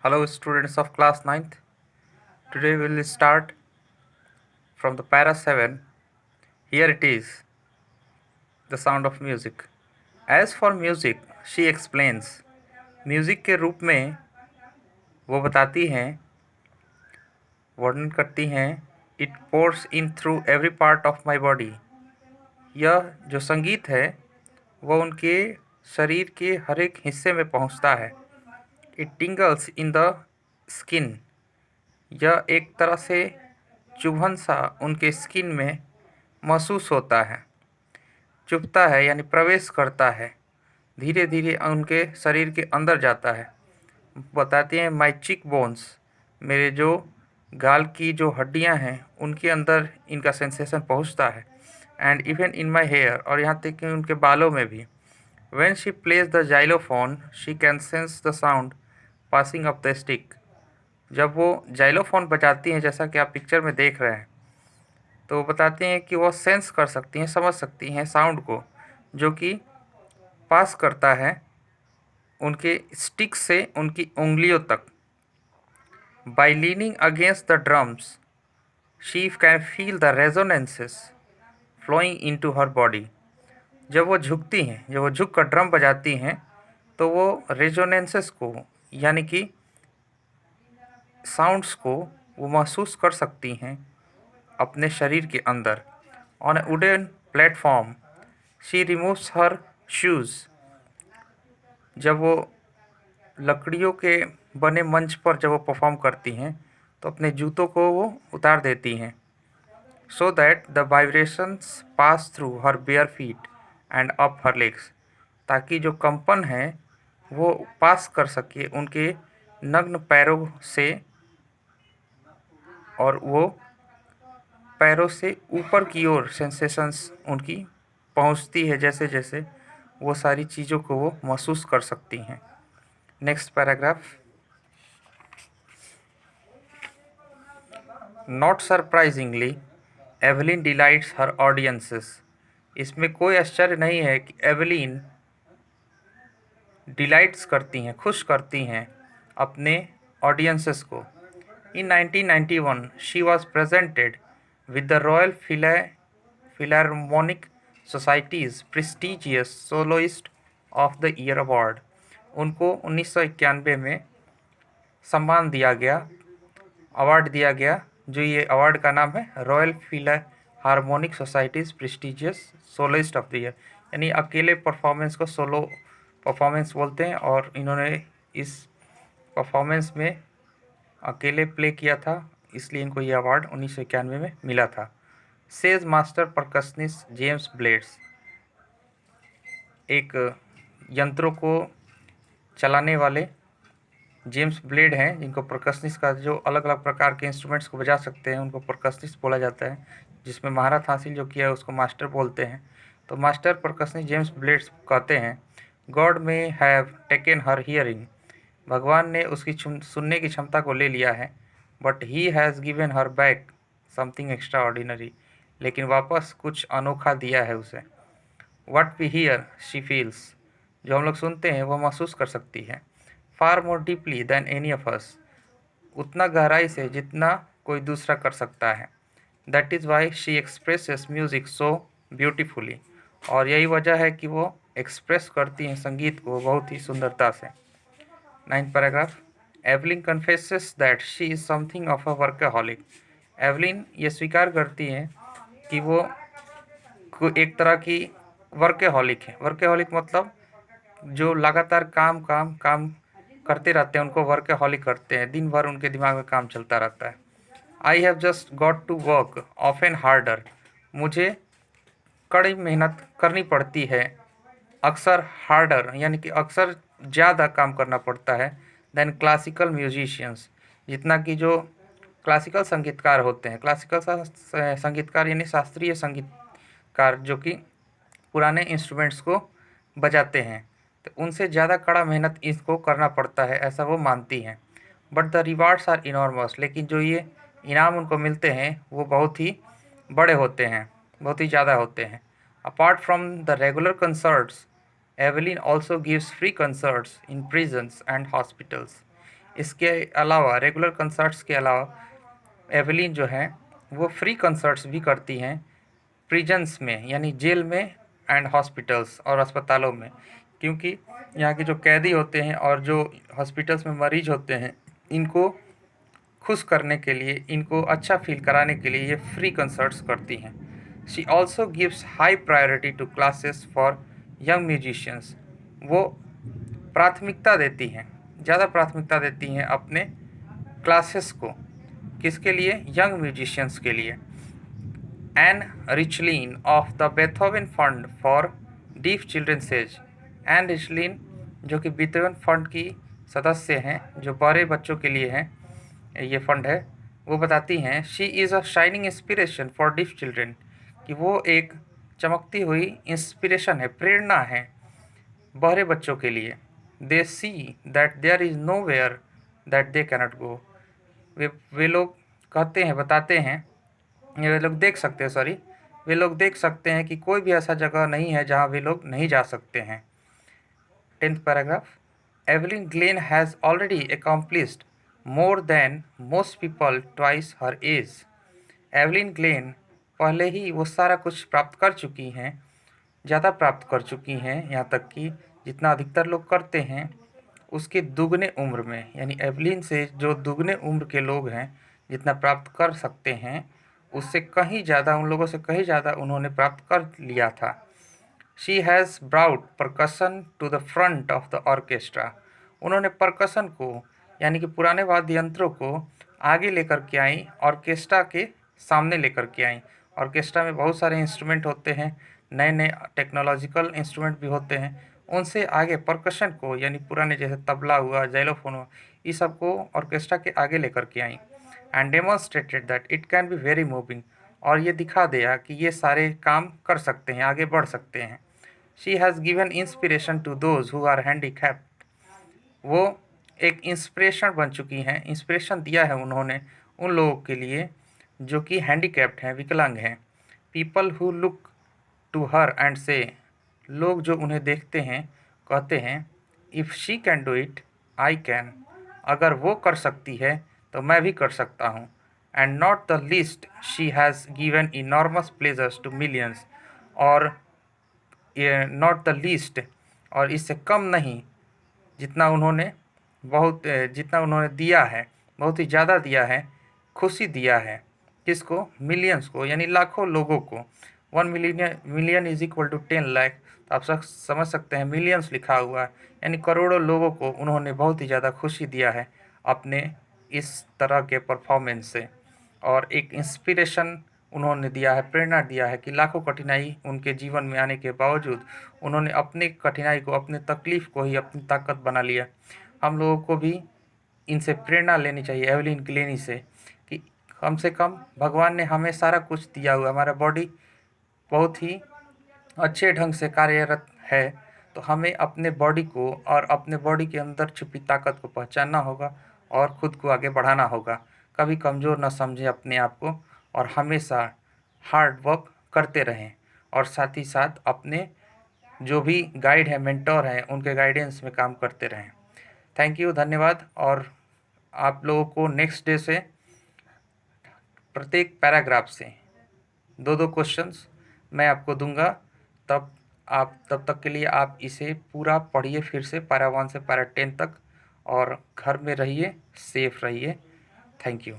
Hello, students of class 9th. Today we will start from the para 7. Here it is, the sound of music. As for music, she explains. Music के रूप में वो बताती हैं, वर्णन करती हैं. It pores in through every part of my body. यह जो संगीत है वह उनके शरीर के हर एक हिस्से में पहुंचता है. It टिंगल्स in the skin. यह एक तरह से चुभन सा उनके स्किन में महसूस होता है. चुभता है यानी प्रवेश करता है, धीरे धीरे उनके शरीर के अंदर जाता है. बताते हैं माई चिक बोन्स, मेरे जो गाल की जो हड्डियां हैं उनके अंदर इनका सेंसेशन पहुंचता है. And even in my hair, और यहाँ तक कि उनके बालों में भी. When she plays the xylophone she can sense the sound passing up the stick. जब वो जाइलोफोन बजाती हैं, जैसा कि आप पिक्चर में देख रहे हैं, तो वो बताते हैं कि वो सेंस कर सकती हैं, समझ सकती हैं साउंड को, जो कि पास करता है उनके स्टिक से उनकी उंगलियों तक. By leaning against the drums she can feel the resonances flowing into her body. जब वो झुकती हैं, जब वो झुक कर ड्रम बजाती हैं, तो वो रेजोनेंसेस को यानी कि साउंड्स को वो महसूस कर सकती हैं अपने शरीर के अंदर. On A wooden platform she removes her shoes. जब वो लकड़ियों के बने मंच पर जब वो परफॉर्म करती हैं, तो अपने जूतों को वो उतार देती हैं. So that the vibrations pass through her bare feet and up her legs. ताकि जो कंपन है वो पास कर सके उनके नग्न पैरों से, और वो पैरों से ऊपर की ओर सेंसेशंस उनकी पहुंचती है, जैसे जैसे वो सारी चीज़ों को वो महसूस कर सकती हैं. Next paragraph. Not surprisingly Evelyn delights her audiences. इसमें कोई आश्चर्य नहीं है कि एवलिन डिलाइट्स करती हैं, खुश करती हैं अपने ऑडियंसेस को. In 1991 she was presented with the royal philharmonic society's prestigious soloist of the year award. उनको 1991 में सम्मान दिया गया, अवार्ड दिया गया, जो ये अवार्ड का नाम है royal philharmonic society's prestigious soloist of the year. यानी अकेले परफॉर्मेंस को सोलो परफॉर्मेंस बोलते हैं, और इन्होंने इस परफॉर्मेंस में अकेले प्ले किया था, इसलिए इनको ये अवार्ड 1991 में मिला था. Says master percussionist James blades. एक यंत्रों को चलाने वाले जेम्स ब्लेड हैं, जिनको परकशनिस्ट का, जो अलग अलग प्रकार के इंस्ट्रूमेंट्स को बजा सकते हैं, उनको परकशनिस्ट बोला जाता है. जिसमें महारत हासिल जो किया है उसको मास्टर बोलते हैं. तो मास्टर परकशनिस्ट जेम्स ब्लेड्स कहते हैं, गॉड में हैव टेकन हर हियरिंग. भगवान ने उसकी सुनने की क्षमता को ले लिया है. But he has given her back something extraordinary. लेकिन वापस कुछ अनोखा दिया है उसे. What we hear she feels. जो हम लोग सुनते हैं वो महसूस कर सकती है. Far more deeply than any of us. उतना गहराई से जितना कोई दूसरा कर सकता है. That is why she expresses music so beautifully. और यही वजह है कि वो एक्सप्रेस करती हैं संगीत को बहुत ही सुंदरता से. 9th paragraph. Evelyn confesses that she is something of a workaholic. Evelyn ये स्वीकार करती हैं कि वो एक तरह की वर्कaholic है. वर्कaholic मतलब जो लगातार काम काम काम करते रहते हैं, उनको वर्कaholic करते हैं. दिन भर उनके दिमाग में काम चलता रहता है. I have just got to work often harder. मुझे कड़ी मेहनत करनी पड़ती है, अक्सर हार्डर यानी कि अक्सर ज़्यादा काम करना पड़ता है, देन क्लासिकल म्यूजिशियंस. जितना कि जो क्लासिकल संगीतकार होते हैं, क्लासिकल संगीतकार यानी शास्त्रीय संगीतकार, जो कि पुराने इंस्ट्रूमेंट्स को बजाते हैं, तो उनसे ज़्यादा कड़ा मेहनत इसको करना पड़ता है, ऐसा वो मानती हैं. But the rewards are enormous. लेकिन जो ये इनाम उनको मिलते हैं वो बहुत ही बड़े होते हैं, बहुत ही ज़्यादा होते हैं. Apart from the regular concerts, Evelyn also gives free concerts in prisons and hospitals. इसके अलावा रेगुलर कंसर्ट्स के अलावा एवलिन जो है वो फ्री कंसर्ट्स भी करती हैं प्रिजन्स में, यानी जेल में एंड हॉस्पिटल्स और अस्पतालों में, क्योंकि यहाँ के जो कैदी होते हैं और जो हॉस्पिटल्स में मरीज होते हैं, इनको खुश करने के लिए, इनको अच्छा फील कराने के लिए ये फ्री कंसर्ट्स करती हैं। She also gives high priority to classes for young musicians. वो प्राथमिकता देती हैं, ज़्यादा प्राथमिकता देती हैं अपने क्लासेस को। किसके लिए? यंग म्यूजिशियंस के लिए। Ann Richlin of the Beethoven fund for deaf children's age. Ann Richlin जो कि बेथोवन फंड की सदस्य हैं, जो बड़े बच्चों के लिए हैं ये फंड है, वो बताती हैं she is a shining inspiration for deaf children, कि वो एक चमकती हुई इंस्पिरेशन है, प्रेरणा है बहरे बच्चों के लिए। They see that there is nowhere that they cannot go. वे लोग कहते हैं, बताते हैं, वे लोग देख सकते हैं, सॉरी, वे लोग देख सकते हैं कि कोई भी ऐसा जगह नहीं है जहाँ वे लोग नहीं जा सकते हैं। 10th paragraph. Evelyn Glenn has already accomplished more than most people twice her age. Evelyn Glenn पहले ही वो सारा कुछ प्राप्त कर चुकी हैं, ज़्यादा प्राप्त कर चुकी हैं, यहाँ तक कि जितना अधिकतर लोग करते हैं उसके दुगने उम्र में, यानी एवलिन से जो दुगने उम्र के लोग हैं जितना प्राप्त कर सकते हैं, उससे कहीं ज़्यादा, उन लोगों से कहीं ज़्यादा उन्होंने प्राप्त कर लिया था। She has brought percussion to the front of the orchestra. उन्होंने परकसन को, यानी कि पुराने वाद्य यंत्रों को आगे लेकर के आई, ऑर्केस्ट्रा के सामने लेकर के आई। ऑर्केस्ट्रा में बहुत सारे इंस्ट्रूमेंट होते हैं, नए नए टेक्नोलॉजिकल इंस्ट्रूमेंट भी होते हैं, उनसे आगे परकशन को, यानी पुराने जैसे तबला हुआ, जाइलोफोन हुआ, ये सब को ऑर्केस्ट्रा के आगे लेकर के आई। And demonstrated that it can be very moving, और ये दिखा दिया कि ये सारे काम कर सकते हैं, आगे बढ़ सकते हैं। She has given inspiration to those who are handicapped. वो एक इंस्पिरेशन बन चुकी हैं, इंस्पिरेशन दिया है उन्होंने उन लोगों के लिए जो कि हैंडीकैप्ड हैं, विकलांग हैं। People who look to her and say, लोग जो उन्हें देखते हैं कहते हैं if she can do it I can, अगर वो कर सकती है तो मैं भी कर सकता हूँ। And not the least she has given enormous pleasures to millions, और ये नॉट द लीस्ट, और इससे कम नहीं, जितना उन्होंने जितना उन्होंने दिया है, बहुत ही ज़्यादा दिया है, खुशी दिया है। किसको? मिलियंस को, यानी लाखों लोगों को। 1 million is equal to 10 lakh, तो आप सब समझ सकते हैं मिलियंस लिखा हुआ है, यानी करोड़ों लोगों को उन्होंने बहुत ही ज़्यादा खुशी दिया है अपने इस तरह के परफॉर्मेंस से। और एक इंस्पिरेशन उन्होंने दिया है, प्रेरणा दिया है कि लाखों कठिनाई उनके जीवन में आने के बावजूद उन्होंने अपने कठिनाई को, अपने तकलीफ़ को ही अपनी ताकत बना लिया। हम लोगों को भी इनसे प्रेरणा लेनी चाहिए, एवलिन ग्लेनी से, कि कम से कम भगवान ने हमें सारा कुछ दिया हुआ, हमारा बॉडी बहुत ही अच्छे ढंग से कार्यरत है, तो हमें अपने बॉडी को और अपने बॉडी के अंदर छुपी ताकत को पहचानना होगा और ख़ुद को आगे बढ़ाना होगा। कभी कमज़ोर न समझें अपने आप को, और हमेशा हार्ड वर्क करते रहें, और साथ ही साथ अपने जो भी गाइड है, मेंटोर हैं, उनके गाइडेंस में काम करते रहें। थैंक यू, धन्यवाद। और आप लोगों को नेक्स्ट डे से प्रत्येक पैराग्राफ से 2-2 क्वेश्चंस मैं आपको दूंगा, तब तक के लिए आप इसे पूरा पढ़िए फिर से, पैरा 1 से पैरा 10 तक, और घर में रहिए, सेफ रहिए। Thank you.